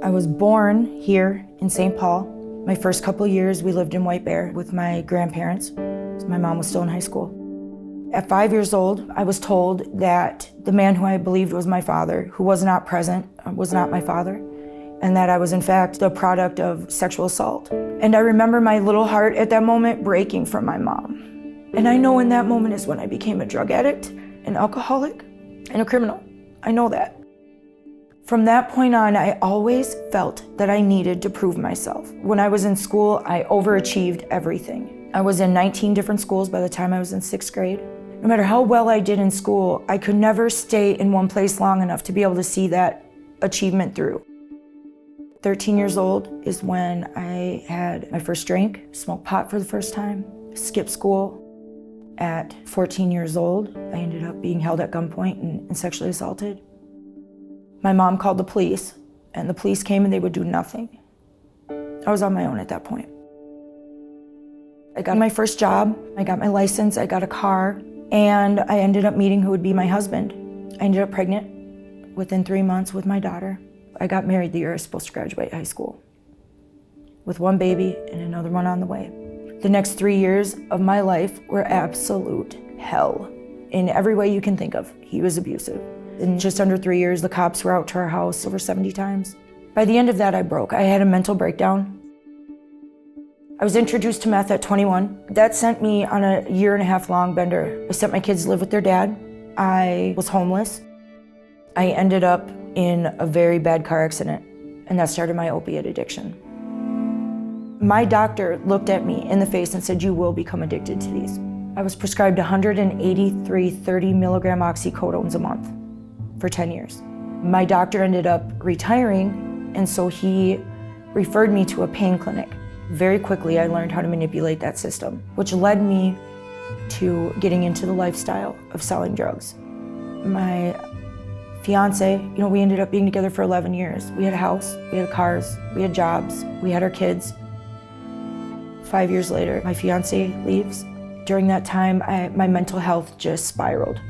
I was born here in St. Paul. My first couple of years, we lived in White Bear with my grandparents. My mom was still in high school. At 5 years old, I was told that the man who I believed was my father, who was not present, was not my father, and that I was in fact the product of sexual assault. And I remember my little heart at that moment breaking from my mom. And I know in that moment is when I became a drug addict, an alcoholic, and a criminal. I know that. From that point on, I always felt that I needed to prove myself. When I was in school, I overachieved everything. I was in 19 different schools by the time I was in 6th grade. No matter how well I did in school, I could never stay in one place long enough to be able to see that achievement through. 13 years old is when I had my first drink, smoked pot for the first time, skipped school. At 14 years old, I ended up being held at gunpoint and sexually assaulted. My mom called the police, and the police came and they would do nothing. I was on my own at that point. I got my first job, I got my license, I got a car, and I ended up meeting who would be my husband. I ended up pregnant within 3 months with my daughter. I got married the year I was supposed to graduate high school, with one baby and another one on the way. The next 3 years of my life were absolute hell in every way you can think of. He was abusive. In just under 3 years, the cops were out to our house over 70 times. By the end of that, I broke. I had a mental breakdown. I was introduced to meth at 21. That sent me on a 1.5 year long bender. I sent my kids to live with their dad. I was homeless. I ended up in a very bad car accident, and that started my opiate addiction. My doctor looked at me in the face and said, "You will become addicted to these." I was prescribed 183 30-milligram oxycodones a month for 10 years. My doctor ended up retiring, and so he referred me to a pain clinic. Very quickly, I learned how to manipulate that system, which led me to getting into the lifestyle of selling drugs. My fiance, we ended up being together for 11 years. We had a house, we had cars, we had jobs, we had our kids. 5 years later, my fiance leaves. During that time, my mental health just spiraled.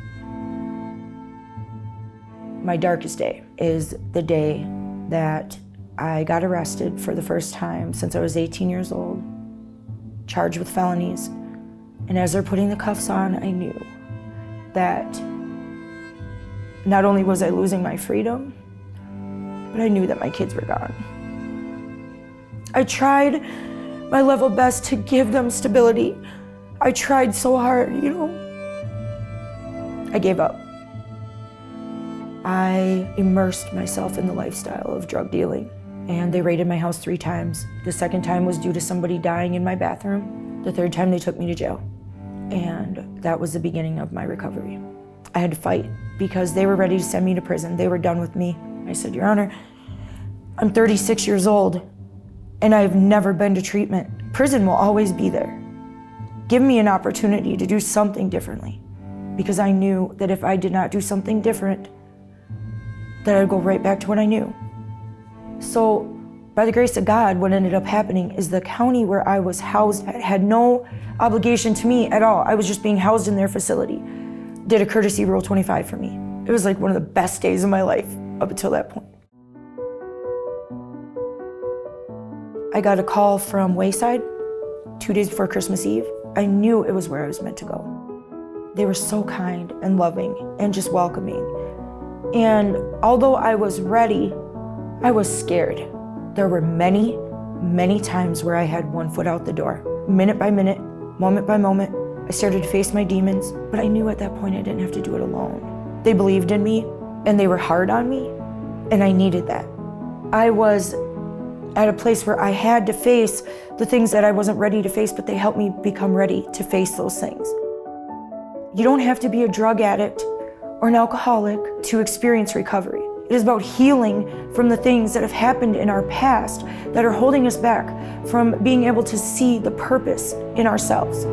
My darkest day is the day that I got arrested for the first time since I was 18 years old, charged with felonies. And as they're putting the cuffs on, I knew that not only was I losing my freedom, but I knew that my kids were gone. I tried my level best to give them stability. I tried so hard, I gave up. I immersed myself in the lifestyle of drug dealing, and they raided my house 3 times. The second time was due to somebody dying in my bathroom. The third time they took me to jail. And that was the beginning of my recovery. I had to fight because they were ready to send me to prison. They were done with me. I said, "Your Honor, I'm 36 years old and I've never been to treatment. Prison will always be there. Give me an opportunity to do something differently," because I knew that if I did not do something different, that I'd go right back to what I knew. So by the grace of God, what ended up happening is the county where I was housed had no obligation to me at all. I was just being housed in their facility. Did a courtesy Rule 25 for me. It was like one of the best days of my life up until that point. I got a call from Wayside 2 days before Christmas Eve. I knew it was where I was meant to go. They were so kind and loving and just welcoming. And although I was ready, I was scared. There were many, many times where I had one foot out the door. Minute by minute, moment by moment, I started to face my demons, but I knew at that point I didn't have to do it alone. They believed in me, and they were hard on me, and I needed that. I was at a place where I had to face the things that I wasn't ready to face, but they helped me become ready to face those things. You don't have to be a drug addict or an alcoholic to experience recovery. It is about healing from the things that have happened in our past that are holding us back from being able to see the purpose in ourselves.